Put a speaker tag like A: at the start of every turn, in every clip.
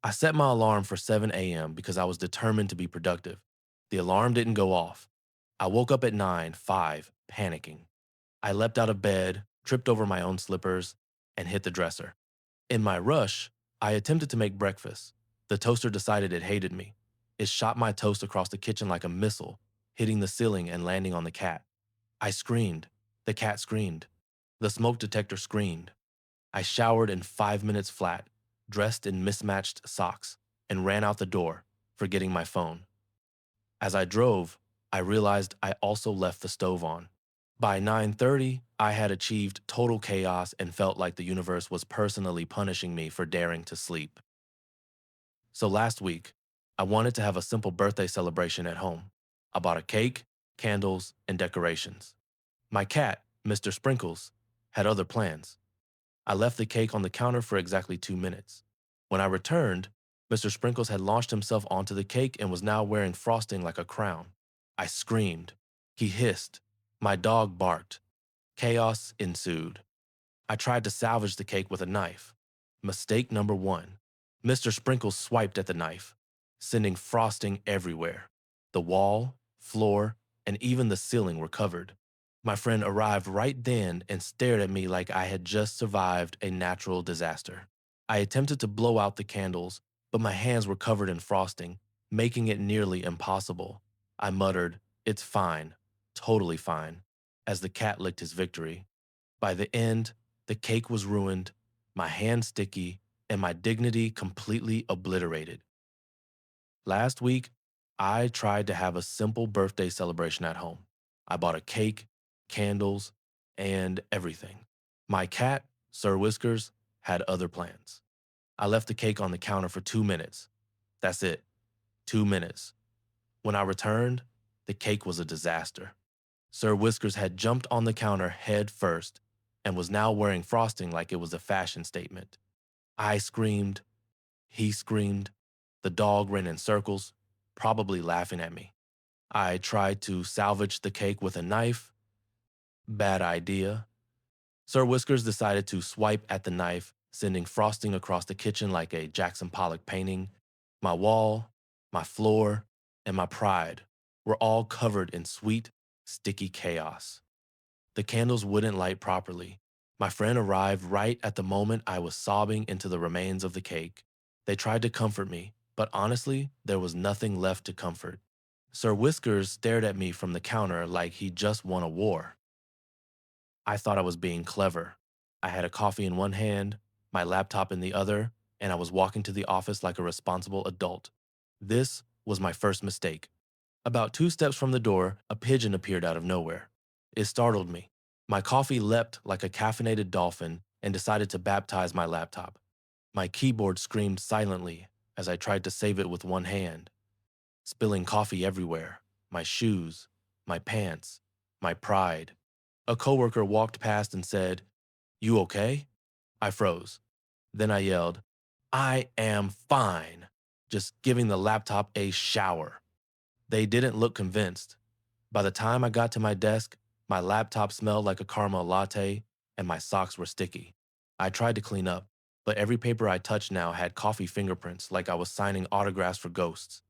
A: I set my alarm for 7 a.m. because I was determined to be productive. The alarm didn't go off. I woke up at 9:05, panicking. I leapt out of bed, tripped over my own slippers, and hit the dresser. In my rush, I attempted to make breakfast. The toaster decided it hated me. It shot my toast across the kitchen like a missile, hitting the ceiling and landing on the cat. I screamed. The cat screamed. The smoke detector screamed. I showered in 5 minutes flat, dressed in mismatched socks, and ran out the door, forgetting my phone. As I drove, I realized I also left the stove on. By 9:30, I had achieved total chaos and felt like the universe was personally punishing me for daring to sleep. So last week, I wanted to have a simple birthday celebration at home. I bought a cake, candles, and decorations. My cat, Mr. Sprinkles, had other plans. I left the cake on the counter for exactly 2 minutes. When I returned, Mr. Sprinkles had launched himself onto the cake and was now wearing frosting like a crown. I screamed. He hissed. My dog barked. Chaos ensued. I tried to salvage the cake with a knife. Mistake number one. Mr. Sprinkles swiped at the knife, sending frosting everywhere. The wall, floor, and even the ceiling were covered. My friend arrived right then and stared at me like I had just survived a natural disaster. I attempted to blow out the candles, but my hands were covered in frosting, making it nearly impossible. I muttered, "It's fine, totally fine," as the cat licked his victory. By the end, the cake was ruined, my hands sticky, and my dignity completely obliterated. Last week, I tried to have a simple birthday celebration at home. I bought a cake, candles, and everything. My cat, Sir Whiskers, had other plans. I left the cake on the counter for 2 minutes. That's it, 2 minutes. When I returned, the cake was a disaster. Sir Whiskers had jumped on the counter head first and was now wearing frosting like it was a fashion statement. I screamed, he screamed, the dog ran in circles, probably laughing at me. I tried to salvage the cake with a knife. Bad idea. Sir Whiskers decided to swipe at the knife, sending frosting across the kitchen like a Jackson Pollock painting. My wall, my floor, and my pride were all covered in sweet, sticky chaos. The candles wouldn't light properly. My friend arrived right at the moment I was sobbing into the remains of the cake. They tried to comfort me, but honestly, there was nothing left to comfort. Sir Whiskers stared at me from the counter like he just won a war. I thought I was being clever. I had a coffee in one hand, my laptop in the other, and I was walking to the office like a responsible adult. This was my first mistake. About 2 steps from the door, a pigeon appeared out of nowhere. It startled me. My coffee leapt like a caffeinated dolphin and decided to baptize my laptop. My keyboard screamed silently as I tried to save it with one hand, spilling coffee everywhere, my shoes, my pants, my pride. A coworker walked past and said, "You okay?" I froze. Then I yelled, "I am fine," just giving the laptop a shower. They didn't look convinced. By the time I got to my desk, my laptop smelled like a caramel latte and my socks were sticky. I tried to clean up, but every paper I touched now had coffee fingerprints like I was signing autographs for ghosts.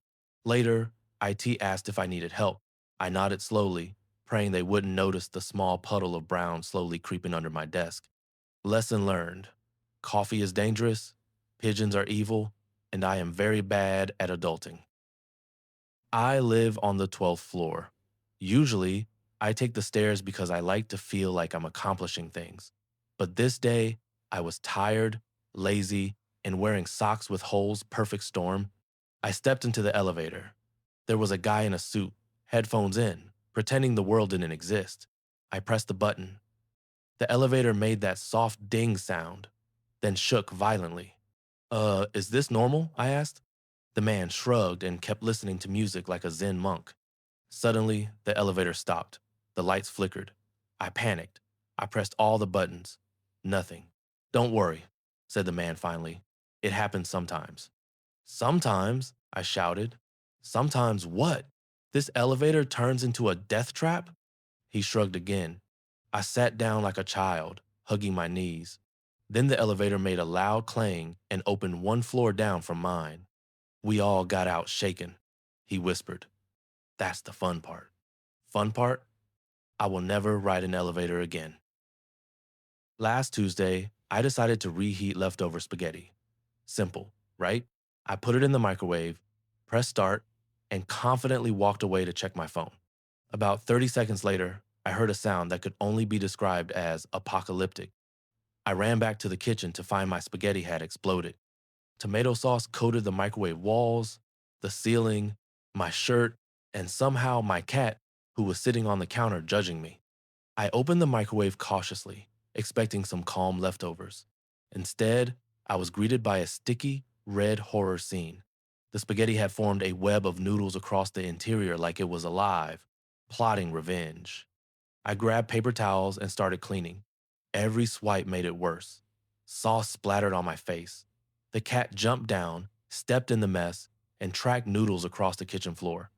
A: Later, IT asked if I needed help. I nodded slowly, praying they wouldn't notice the small puddle of brown slowly creeping under my desk. Lesson learned. Coffee is dangerous, pigeons are evil, and I am very bad at adulting. I live on the 12th floor. Usually, I take the stairs because I like to feel like I'm accomplishing things. But this day, I was tired, lazy, and wearing socks with holes perfect storm. I stepped into the elevator. There was a guy in a suit, headphones in, pretending the world didn't exist. I pressed the button. The elevator made that soft ding sound, then shook violently. Is this normal?" I asked. The man shrugged and kept listening to music like a Zen monk. Suddenly, the elevator stopped. The lights flickered. I panicked. I pressed all the buttons. Nothing. "Don't worry," said the man finally. "It happens sometimes." "Sometimes?" I shouted. "Sometimes what? This elevator turns into a death trap?" He shrugged again. I sat down like a child, hugging my knees. Then the elevator made a loud clang and opened one floor down from mine. We all got out shaken. He whispered, "That's the fun part." Fun part? I will never ride an elevator again. Last Tuesday, I decided to reheat leftover spaghetti. Simple, right? I put it in the microwave, pressed start, and confidently walked away to check my phone. About 30 seconds later, I heard a sound that could only be described as apocalyptic. I ran back to the kitchen to find my spaghetti had exploded. Tomato sauce coated the microwave walls, the ceiling, my shirt, and somehow my cat, who was sitting on the counter judging me. I opened the microwave cautiously, expecting some calm leftovers. Instead, I was greeted by a sticky, red horror scene. The spaghetti had formed a web of noodles across the interior like it was alive, plotting revenge. I grabbed paper towels and started cleaning. Every swipe made it worse. Sauce splattered on my face. The cat jumped down, stepped in the mess, and tracked noodles across the kitchen floor.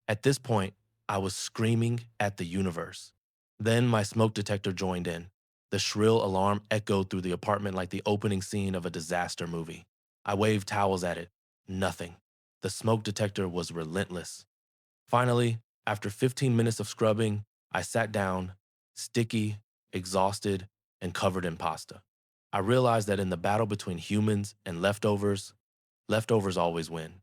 A: At this point, I was screaming at the universe. Then my smoke detector joined in. The shrill alarm echoed through the apartment like the opening scene of a disaster movie. I waved towels at it. Nothing. The smoke detector was relentless. Finally, after 15 minutes of scrubbing, I sat down, sticky, exhausted, and covered in pasta. I realized that in the battle between humans and leftovers, leftovers always win.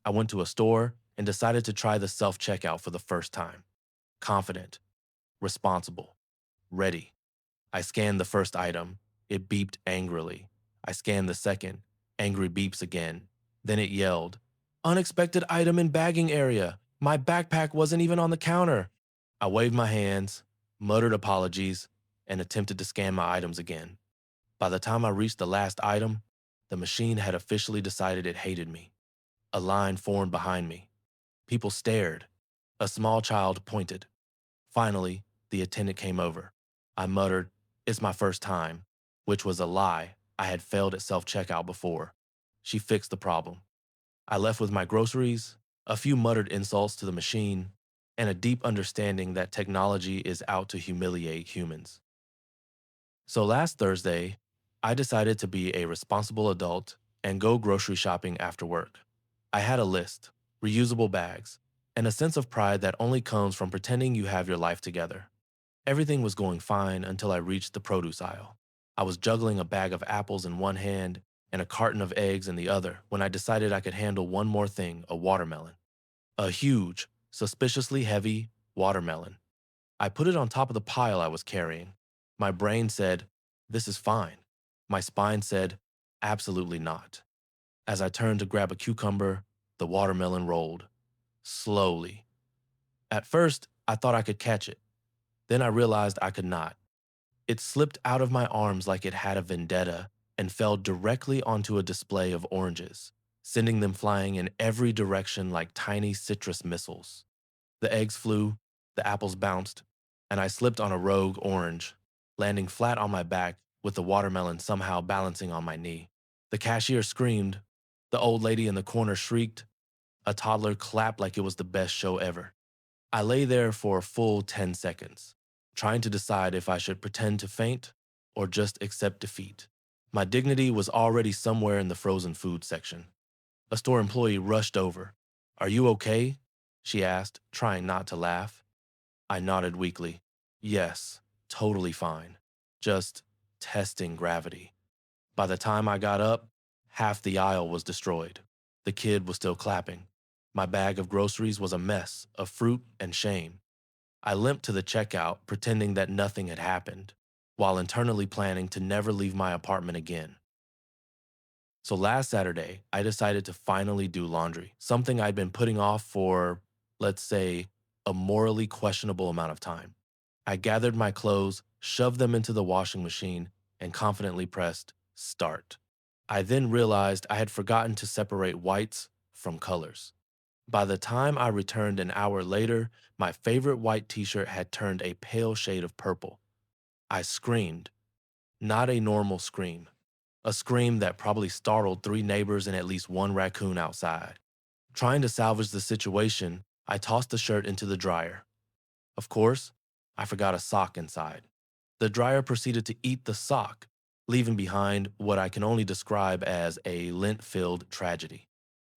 A: I went to a store and decided to try the self checkout for the first time. Confident, responsible, ready. I scanned the first item. It beeped angrily. I scanned the second. Angry beeps again. Then it yelled, "Unexpected item in bagging area. My backpack wasn't even on the counter." I waved my hands, muttered apologies, and attempted to scan my items again. By the time I reached the last item, the machine had officially decided it hated me. A line formed behind me. People stared. A small child pointed. Finally, the attendant came over. I muttered, "It's my first time," which was a lie. I had failed at self checkout before. She fixed the problem. I left with my groceries, a few muttered insults to the machine, and a deep understanding that technology is out to humiliate humans. So last Thursday, I decided to be a responsible adult and go grocery shopping after work. I had a list, reusable bags, and a sense of pride that only comes from pretending you have your life together. Everything was going fine until I reached the produce aisle. I was juggling a bag of apples in one hand and a carton of eggs in the other when I decided I could handle one more thing: a watermelon. A huge, suspiciously heavy watermelon. I put it on top of the pile I was carrying. My brain said, "This is fine." My spine said, "Absolutely not." As I turned to grab a cucumber, the watermelon rolled. Slowly. At first, I thought I could catch it. Then I realized I could not. It slipped out of my arms like it had a vendetta and fell directly onto a display of oranges, sending them flying in every direction like tiny citrus missiles. The eggs flew, the apples bounced, and I slipped on a rogue orange, landing flat on my back with the watermelon somehow balancing on my knee. The cashier screamed, the old lady in the corner shrieked, a toddler clapped like it was the best show ever. I lay there for a full 10 seconds, trying to decide if I should pretend to faint or just accept defeat. My dignity was already somewhere in the frozen food section. A store employee rushed over. "Are you okay?" she asked, trying not to laugh. I nodded weakly. "Yes, totally fine. Just testing gravity." By the time I got up, half the aisle was destroyed. The kid was still clapping. My bag of groceries was a mess of fruit and shame. I limped to the checkout, pretending that nothing had happened, while internally planning to never leave my apartment again. So last Saturday, I decided to finally do laundry, something I'd been putting off for, let's say, a morally questionable amount of time. I gathered my clothes, shoved them into the washing machine, and confidently pressed start. I then realized I had forgotten to separate whites from colors. By the time I returned an hour later, my favorite white t-shirt had turned a pale shade of purple. I screamed, not a normal scream, a scream that probably startled three neighbors and at least one raccoon outside. Trying to salvage the situation, I tossed the shirt into the dryer. Of course, I forgot a sock inside. The dryer proceeded to eat the sock, leaving behind what I can only describe as a lint filled tragedy.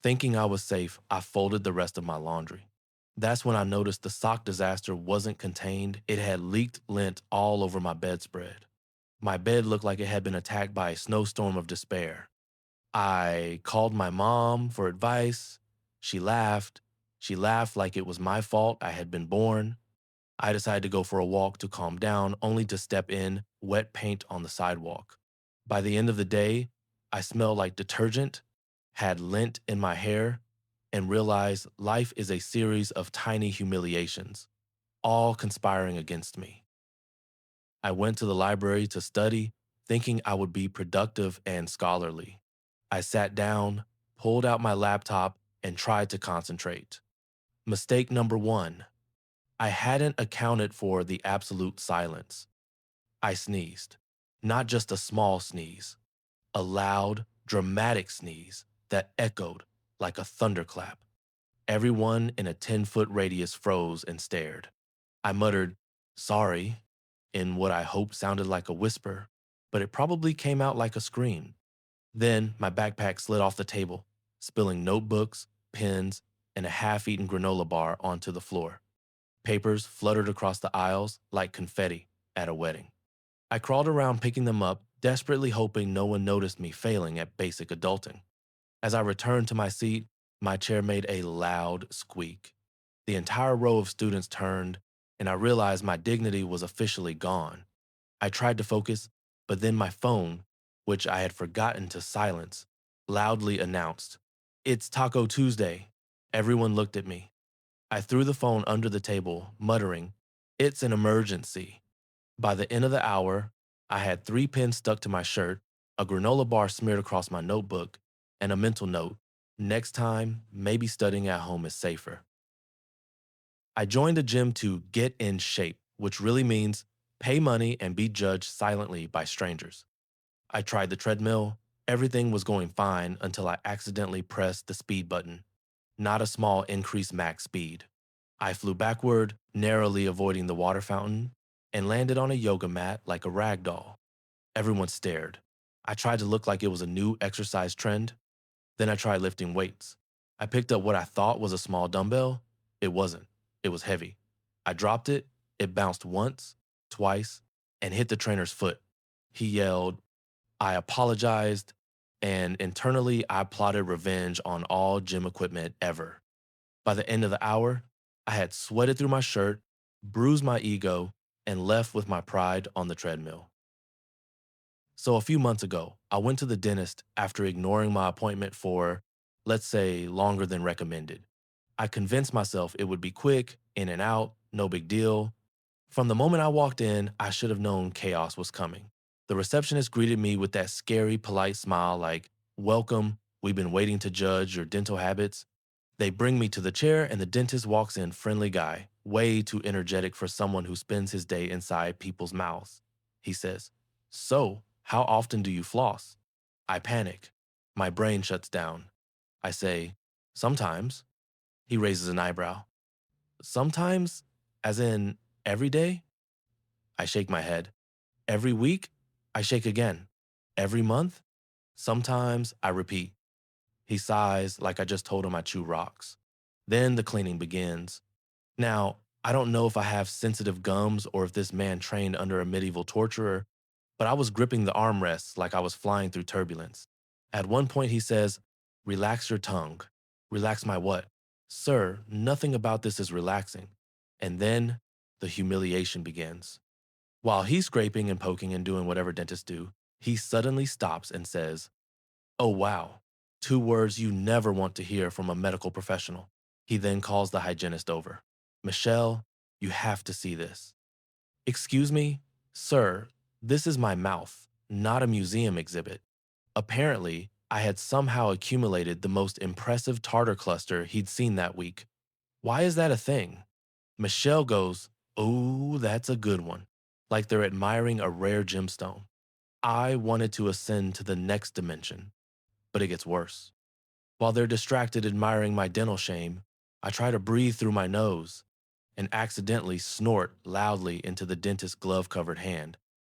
A: Thinking I was safe, I folded the rest of my laundry. That's when I noticed the sock disaster wasn't contained, it had leaked lint all over my bedspread. My bed looked like it had been attacked by a snowstorm of despair. I called my mom for advice. She laughed. She laughed like it was my fault I had been born. I decided to go for a walk to calm down, only to step in wet paint on the sidewalk. By the end of the day, I smelled like detergent, had lint in my hair, and realized life is a series of tiny humiliations, all conspiring against me. I went to the library to study, thinking I would be productive and scholarly. I sat down, pulled out my laptop, and tried to concentrate. Mistake number one, I hadn't accounted for the absolute silence. I sneezed. Not just a small sneeze, a loud, dramatic sneeze that echoed like a thunderclap. Everyone in a 10-foot radius froze and stared. I muttered, sorry, in what I hoped sounded like a whisper, but it probably came out like a scream. Then my backpack slid off the table, spilling notebooks, pens, and a half eaten granola bar onto the floor. Papers fluttered across the aisles like confetti at a wedding. I crawled around picking them up, desperately hoping no one noticed me failing at basic adulting. As I returned to my seat, my chair made a loud squeak. The entire row of students turned, and I realized my dignity was officially gone. I tried to focus, but then my phone, which I had forgotten to silence, loudly announced, "It's Taco Tuesday." Everyone looked at me. I threw the phone under the table, muttering, "It's an emergency." By the end of the hour, I had 3 pins stuck to my shirt, a granola bar smeared across my notebook, and a mental note, next time, maybe studying at home is safer. I joined a gym to get in shape, which really means pay money and be judged silently by strangers. I tried the treadmill. Everything was going fine until I accidentally pressed the speed button. Not a small increased max speed. I flew backward, narrowly avoiding the water fountain, and landed on a yoga mat like a rag doll. Everyone stared. I tried to look like it was a new exercise trend. Then I tried lifting weights. I picked up what I thought was a small dumbbell. It wasn't. It was heavy. I dropped it. It bounced once, twice, and hit the trainer's foot. He yelled, I apologized, and internally I plotted revenge on all gym equipment ever. By the end of the hour, I had sweated through my shirt, bruised my ego, and left with my pride on the treadmill. So a few months ago, I went to the dentist after ignoring my appointment for, let's say, longer than recommended. I convinced myself it would be quick, in and out, no big deal. From the moment I walked in, I should have known chaos was coming. The receptionist greeted me with that scary, polite smile like, welcome, we've been waiting to judge your dental habits. They bring me to the chair, and the dentist walks in, friendly guy, way too energetic for someone who spends his day inside people's mouths. He says, so, how often do you floss? I panic. My brain shuts down. I say, sometimes. He raises an eyebrow. Sometimes? As in, every day? I shake my head. Every week? I shake again. Every month? Sometimes, I repeat. He sighs like I just told him I chew rocks. Then the cleaning begins. Now, I don't know if I have sensitive gums or if this man trained under a medieval torturer, but I was gripping the armrests like I was flying through turbulence. At one point, he says, relax your tongue. Relax my what? Sir, nothing about this is relaxing. And then the humiliation begins. While he's scraping and poking and doing whatever dentists do, he suddenly stops and says, oh wow, 2 words you never want to hear from a medical professional. He then calls the hygienist over. Michelle, you have to see this. Excuse me? Sir, this is my mouth, not a museum exhibit. Apparently, I had somehow accumulated the most impressive tartar cluster he'd seen that week. Why is that a thing? Michelle goes, oh, that's a good one. Like they're admiring a rare gemstone. I wanted to ascend to the next dimension, but it gets worse. While they're distracted admiring my dental shame, I try to breathe through my nose and accidentally snort loudly into the dentist's glove-covered hand,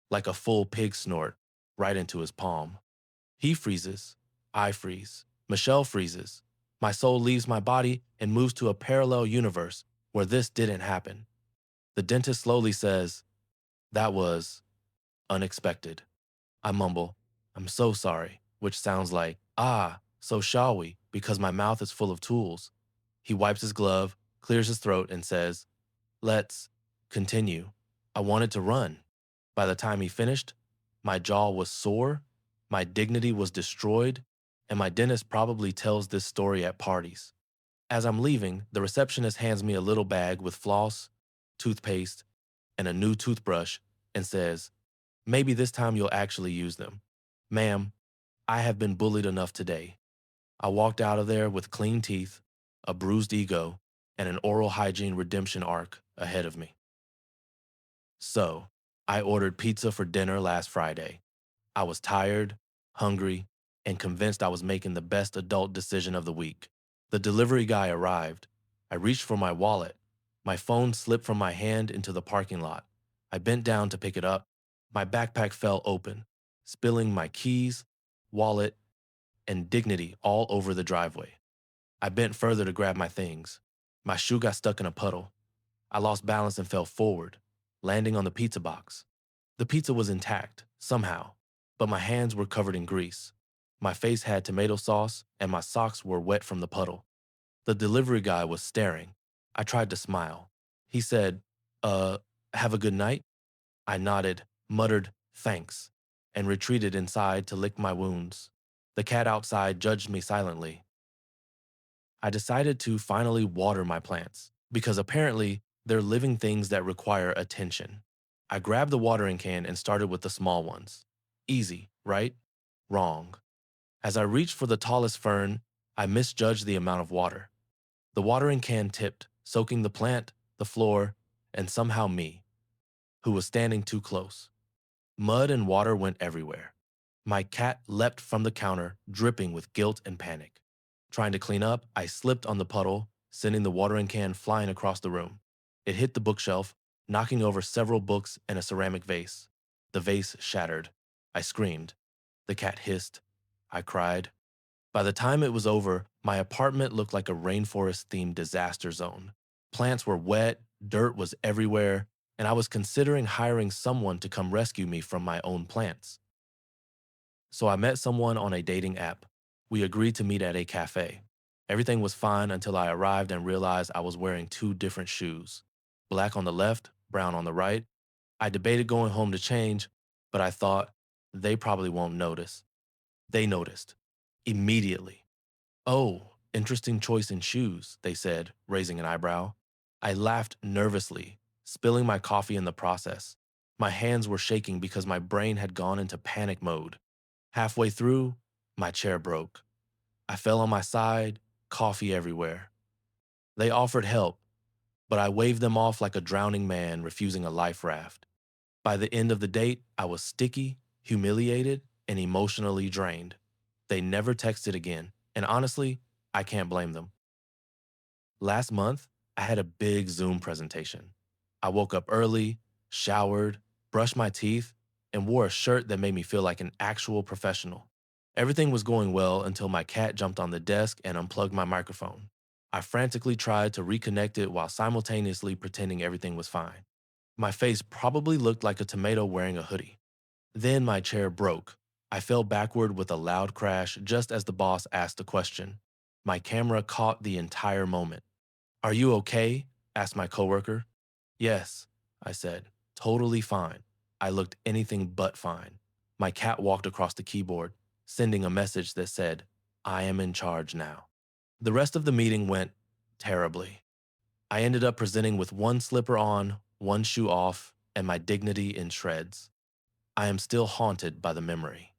A: like a full pig snort, right into his palm. He freezes. I freeze. Michelle freezes. My soul leaves my body and moves to a parallel universe where this didn't happen. The dentist slowly says, "That was unexpected." I mumble, "I'm so sorry," which sounds like, "Ah, so shall we," because my mouth is full of tools. He wipes his glove, clears his throat, and says, "Let's continue." I wanted to run. By the time he finished, my jaw was sore, my dignity was destroyed, and my dentist probably tells this story at parties. As I'm leaving, the receptionist hands me a little bag with floss, toothpaste, and a new toothbrush and says, "Maybe this time you'll actually use them. Ma'am, I have been bullied enough today." I walked out of there with clean teeth, a bruised ego, and an oral hygiene redemption arc ahead of me. So, I ordered pizza for dinner last Friday. I was tired, hungry, and convinced I was making the best adult decision of the week. The delivery guy arrived. I reached for my wallet. My phone slipped from my hand into the parking lot. I bent down to pick it up. My backpack fell open, spilling my keys, wallet, and dignity all over the driveway. I bent further to grab my things. My shoe got stuck in a puddle. I lost balance and fell forward, landing on the pizza box. The pizza was intact, somehow, but my hands were covered in grease. My face had tomato sauce, and my socks were wet from the puddle. The delivery guy was staring. I tried to smile. He said, "Uh, have a good night?" I nodded, muttered, "Thanks," and retreated inside to lick my wounds. The cat outside judged me silently. I decided to finally water my plants, because apparently they're living things that require attention. I grabbed the watering can and started with the small ones. Easy, right? Wrong. As I reached for the tallest fern, I misjudged the amount of water. The watering can tipped, soaking the plant, the floor, and somehow me, who was standing too close. Mud and water went everywhere. My cat leapt from the counter, dripping with guilt and panic. Trying to clean up, I slipped on the puddle, sending the watering can flying across the room. It hit the bookshelf, knocking over several books and a ceramic vase. The vase shattered. I screamed. The cat hissed. I cried. By the time it was over, my apartment looked like a rainforest-themed disaster zone. Plants were wet, dirt was everywhere, and I was considering hiring someone to come rescue me from my own plants. So I met someone on a dating app. We agreed to meet at a cafe. Everything was fine until I arrived and realized I was wearing two different shoes. Black on the left, brown on the right. I debated going home to change, but I thought, they probably won't notice. They noticed. Immediately. "Oh, interesting choice in shoes," they said, raising an eyebrow. I laughed nervously, spilling my coffee in the process. My hands were shaking because my brain had gone into panic mode. Halfway through, my chair broke. I fell on my side, coffee everywhere. They offered help, but I waved them off like a drowning man refusing a life raft. By the end of the date, I was sticky, humiliated, and emotionally drained. They never texted again, and honestly, I can't blame them. Last month, I had a big Zoom presentation. I woke up early, showered, brushed my teeth, and wore a shirt that made me feel like an actual professional. Everything was going well until my cat jumped on the desk and unplugged my microphone. I frantically tried to reconnect it while simultaneously pretending everything was fine. My face probably looked like a tomato wearing a hoodie. Then my chair broke. I fell backward with a loud crash just as the boss asked a question. My camera caught the entire moment. "Are you okay?" asked my coworker. "Yes," I said. "Totally fine." I looked anything but fine. My cat walked across the keyboard, sending a message that said, "I am in charge now." The rest of the meeting went terribly. I ended up presenting with one slipper on, one shoe off, and my dignity in shreds. I am still haunted by the memory.